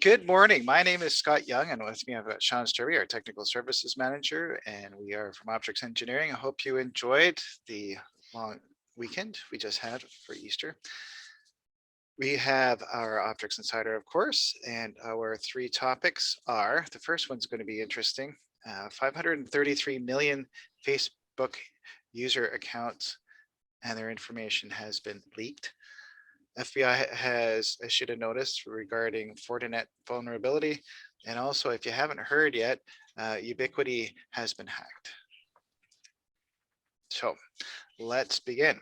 Good morning. My name is Scott Young, and with me I've got Sean Sturby, our Technical Services Manager, and we are from Optrics Engineering. I hope you enjoyed the long weekend we just had for Easter. We have our Optrics Insider, of course, and our three topics are, the first one's going to be interesting, 533 million Facebook user accounts and their information has been leaked. FBI has issued a notice regarding Fortinet vulnerability. And also, if you haven't heard yet, Ubiquiti has been hacked. So let's begin.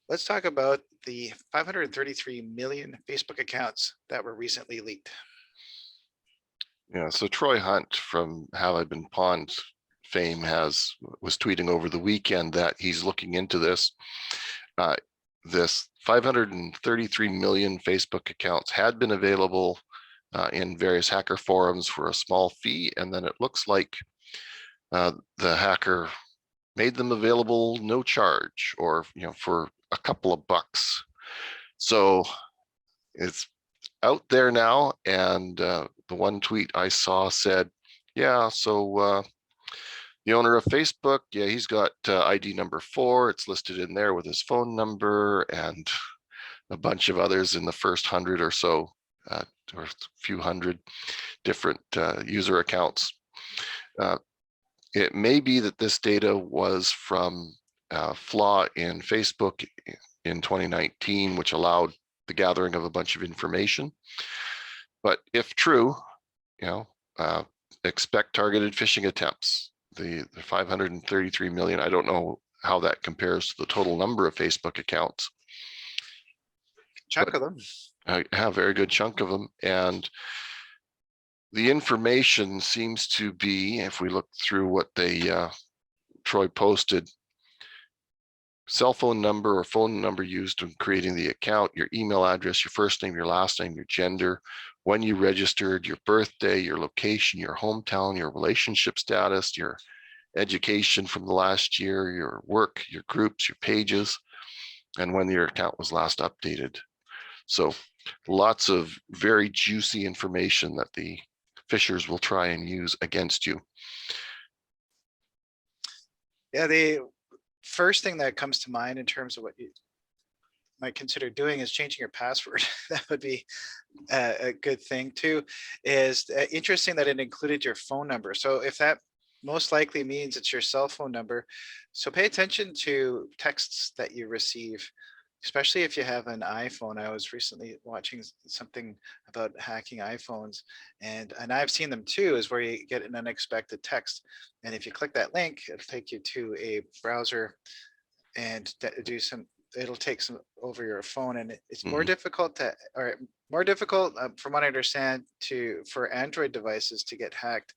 Let's talk about the 533 million Facebook accounts that were recently leaked. Yeah, so Troy Hunt from Have I Been Pawned fame was tweeting over the weekend that he's looking into this. This 533 million Facebook accounts had been available in various hacker forums for a small fee, and then it looks like the hacker made them available no charge, or for a couple of bucks. So it's out there now, and the one tweet I saw said, yeah, so the owner of Facebook, yeah, he's got ID number 4. It's listed in there with his phone number and a bunch of others in the first 100 or so, or a few hundred different user accounts. It may be that this data was from a flaw in Facebook in 2019, which allowed the gathering of a bunch of information. But if true, expect targeted phishing attempts. The 533 million, I don't know how that compares to the total number of Facebook accounts. Chunk of them. I have a very good chunk of them. And the information seems to be, if we look through what Troy posted, cell phone number or phone number used in creating the account, your email address, your first name, your last name, your gender, when you registered, your birthday, your location, your hometown, your relationship status, your education from the last year, your work, your groups, your pages, and when your account was last updated. So lots of very juicy information that the phishers will try and use against you. Yeah, the first thing that comes to mind in terms of what you might consider doing is changing your password. That would be a good thing too. Is interesting that it included your phone number. So if that most likely means it's your cell phone number, so pay attention to texts that you receive, especially if you have an iPhone. I was recently watching something about hacking iPhones, and I've seen them too, is where you get an unexpected text. And if you click that link, it'll take you to a browser and it'll take some over your phone, and it's more difficult from what I understand for Android devices to get hacked,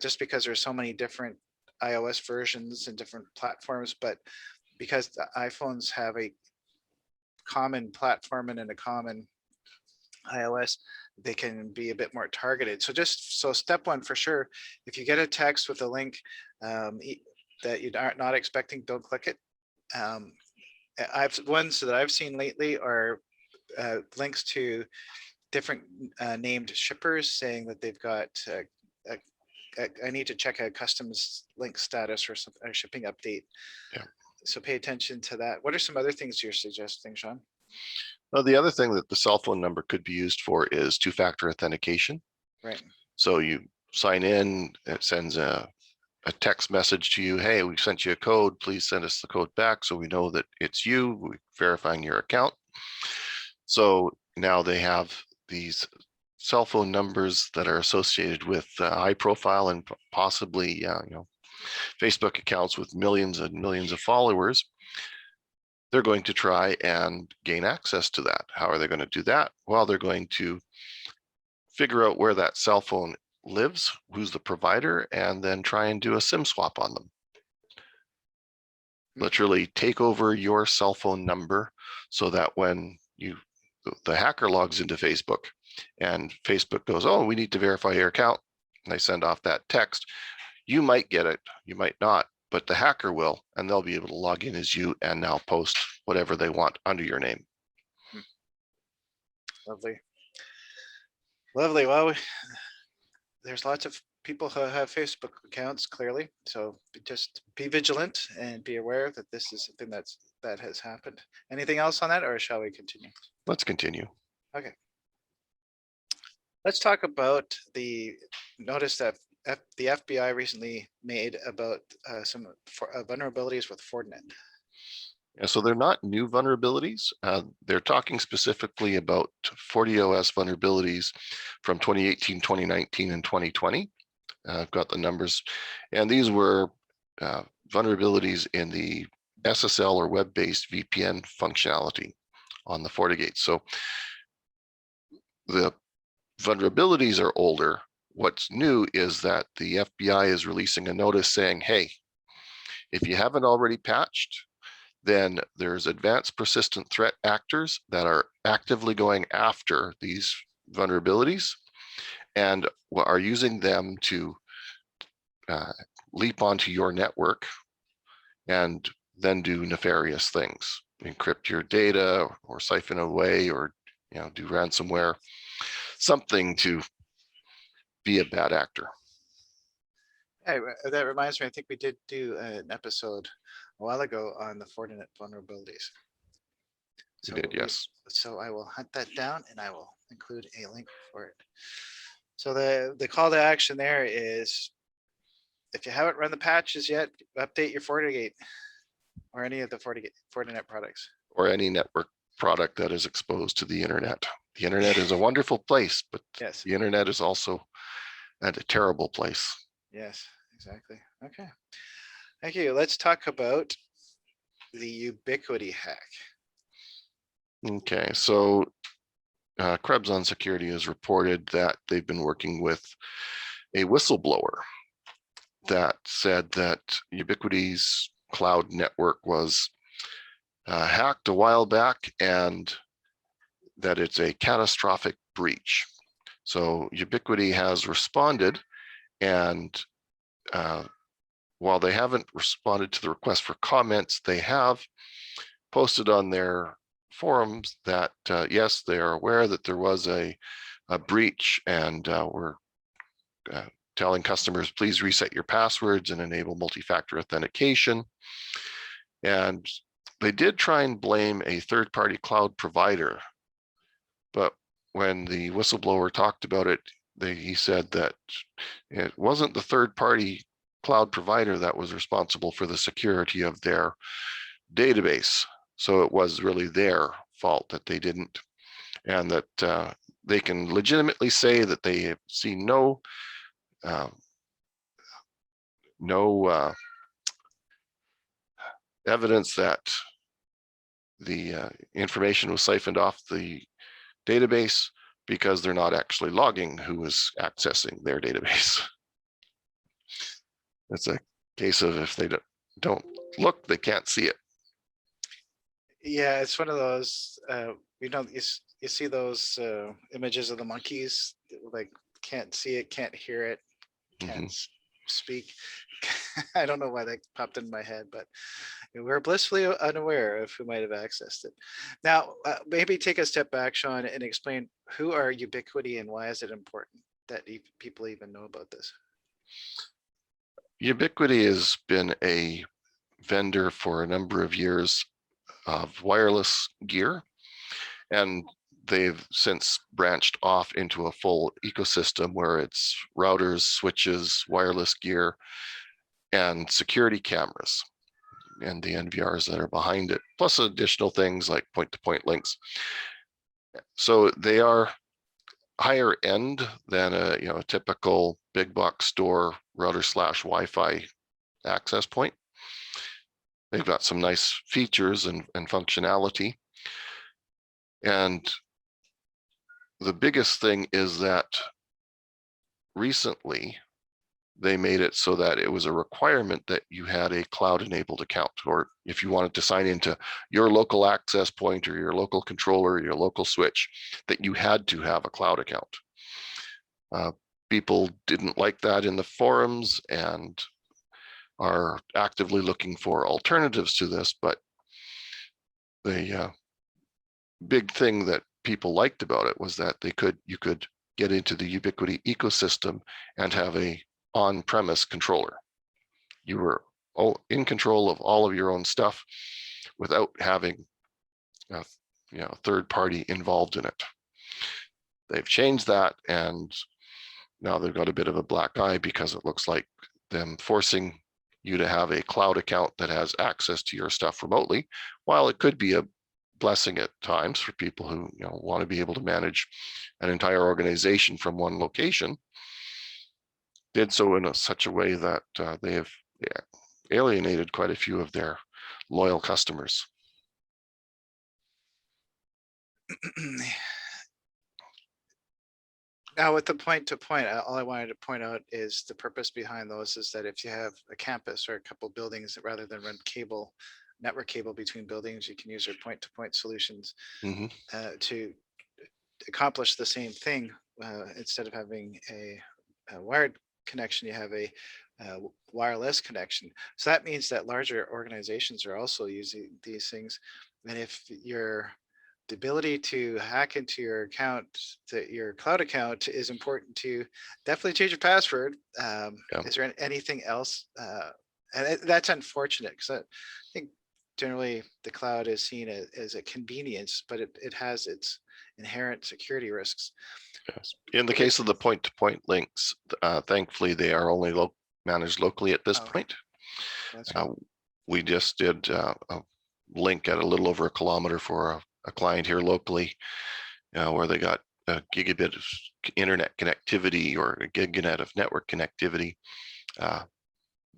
just because there's so many different iOS versions and different platforms. But because the iPhones have a common platform and a common iOS, they can be a bit more targeted. So step one for sure, if you get a text with a link that you are not expecting, don't click it. Ones that I've seen lately are links to different named shippers saying that they've got I need to check a customs link status or some shipping update. Yeah. So pay attention to that. What are some other things you're suggesting, Sean? Well, the other thing that the cell phone number could be used for is two-factor authentication. Right. So you sign in, it sends a text message to you, hey, we've sent you a code, please send us the code back so we know that it's you, we're verifying your account. So now they have these cell phone numbers that are associated with high profile and possibly Facebook accounts with millions and millions of followers. They're going to try and gain access to that. How are they going to do that? Well, they're going to figure out where that cell phone lives, who's the provider, and then try and do a SIM swap on them. Literally take over your cell phone number so that when the hacker logs into Facebook and Facebook goes, oh, we need to verify your account, and they send off that text, you might get it, you might not, but the hacker will, and they'll be able to log in as you and now post whatever they want under your name. Lovely. Lovely. Well, there's lots of people who have Facebook accounts, clearly. So just be vigilant and be aware that this is something that has happened. Anything else on that, or shall we continue? Let's continue. Okay. Let's talk about the notice that the FBI recently made about some vulnerabilities with Fortinet. Yeah, so they're not new vulnerabilities. They're talking specifically about FortiOS vulnerabilities from 2018, 2019, and 2020. I've got the numbers, and these were vulnerabilities in the SSL or web-based VPN functionality on the FortiGate. So the vulnerabilities are older. What's new is that the FBI is releasing a notice saying, hey, if you haven't already patched, then there's advanced persistent threat actors that are actively going after these vulnerabilities and are using them to leap onto your network and then do nefarious things, encrypt your data or siphon away or do ransomware, something to be a bad actor. Hey, that reminds me, I think we did do an episode a while ago on the Fortinet vulnerabilities. So we did, yes. So I will hunt that down and I will include a link for it. So the call to action there is, if you haven't run the patches yet, update your FortiGate or any of the Fortinet products. Or any network product that is exposed to the internet. The internet is a wonderful place, but yes, the internet is also a terrible place. Yes, exactly. Okay. Thank you. Let's talk about the Ubiquiti hack. Okay, so Krebs on Security has reported that they've been working with a whistleblower that said that Ubiquiti's cloud network was hacked a while back and that it's a catastrophic breach. So Ubiquiti has responded, and while they haven't responded to the request for comments, they have posted on their forums that yes, they are aware that there was a breach, and we're telling customers, please reset your passwords and enable multi-factor authentication. And they did try and blame a third-party cloud provider, but when the whistleblower talked about it, he said that it wasn't the third-party cloud provider that was responsible for the security of their database. So it was really their fault that they didn't, and that they can legitimately say that they have seen no evidence that the information was siphoned off the database because they're not actually logging who was accessing their database. It's a case of if they don't look, they can't see it. Yeah, it's one of those, you see those images of the monkeys, like can't see it, can't hear it, can't speak. I don't know why that popped in my head, but we're blissfully unaware of who might have accessed it. Now, maybe take a step back, Sean, and explain who are Ubiquiti and why is it important that people even know about this? Ubiquiti has been a vendor for a number of years of wireless gear, and they've since branched off into a full ecosystem where it's routers, switches, wireless gear, and security cameras and the NVRs that are behind it, plus additional things like point-to-point links. So they are higher end than a typical big box store router / Wi-Fi access point. They've got some nice features and functionality. And the biggest thing is that recently they made it so that it was a requirement that you had a cloud-enabled account, or if you wanted to sign into your local access point or your local controller, or your local switch, that you had to have a cloud account. People didn't like that in the forums and are actively looking for alternatives to this, but the big thing that people liked about it was that you could get into the Ubiquiti ecosystem and have a on-premise controller. You were all in control of all of your own stuff without having a third party involved in it. They've changed that, and now they've got a bit of a black eye because it looks like them forcing you to have a cloud account that has access to your stuff remotely. While it could be a blessing at times for people who want to be able to manage an entire organization from one location, did so in such a way that they have alienated quite a few of their loyal customers. Now with the point-to-point, all I wanted to point out is the purpose behind those is that if you have a campus or a couple buildings, rather than run network cable between buildings, you can use your point-to-point solutions to accomplish the same thing. Instead of having a wired connection, you have a wireless connection. So that means that larger organizations are also using these things. And if the ability to hack into your account, your cloud account, is important to definitely change your password. Is there anything else? And that's unfortunate, because I think generally the cloud is seen as a convenience, but it has its inherent security risks. Yes. In the case of the point-to-point links, thankfully they are only managed locally at this point. We just did a link at a little over a kilometer for a client here locally, where they got a gigabit of internet connectivity or a giganet of network connectivity,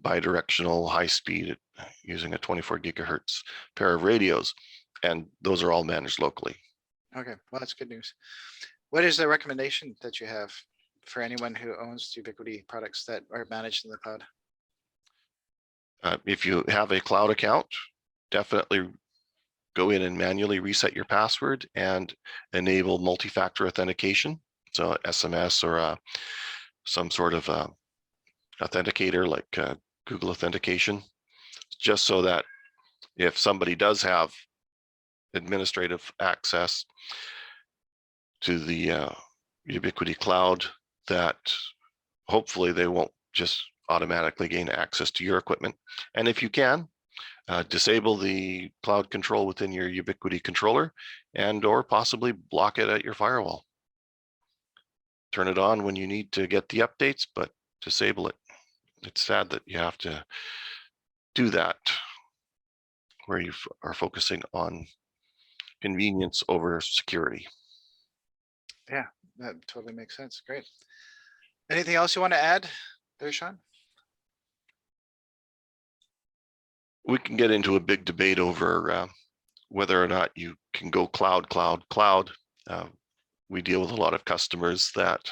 bidirectional high speed using a 24 gigahertz pair of radios, and those are all managed locally. Okay, well, that's good news. What is the recommendation that you have for anyone who owns Ubiquiti products that are managed in the cloud? If you have a cloud account, definitely go in and manually reset your password and enable multi-factor authentication. So SMS or some sort of authenticator like Google authentication, just so that if somebody does have administrative access to the Ubiquiti cloud, that hopefully they won't just automatically gain access to your equipment. And if you can, disable the cloud control within your Ubiquiti controller, and or possibly block it at your firewall. Turn it on when you need to get the updates, but disable it. It's sad that you have to do that, where you are focusing on convenience over security. Yeah, that totally makes sense. Great. Anything else you want to add there, Sean? We can get into a big debate over whether or not you can go cloud. We deal with a lot of customers that,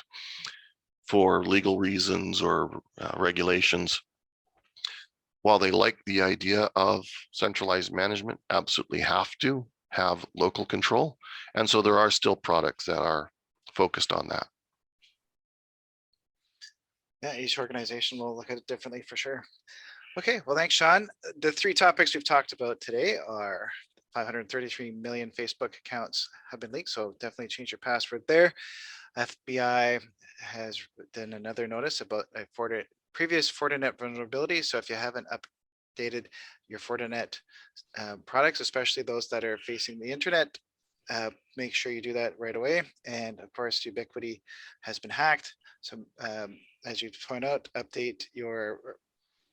for legal reasons or regulations, while they like the idea of centralized management, absolutely have to have local control. And so there are still products that are focused on that. Yeah, each organization will look at it differently for sure. Okay, well, thanks, Sean. The three topics we've talked about today are 533 million Facebook accounts have been leaked, so definitely change your password there. FBI has done another notice about a previous Fortinet vulnerability. So if you haven't updated your Fortinet products, especially those that are facing the internet, make sure you do that right away. And of course, Ubiquiti has been hacked. So as you point out, update your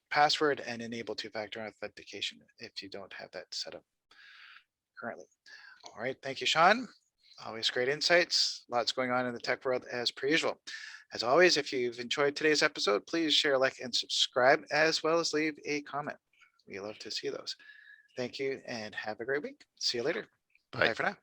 password and enable two-factor authentication if you don't have that set up currently. All right, thank you, Sean. Always great insights. Lots going on in the tech world as per usual. As always, if you've enjoyed today's episode, please share, like, and subscribe, as well as leave a comment. We love to see those. Thank you and have a great week. See you later. Bye for now.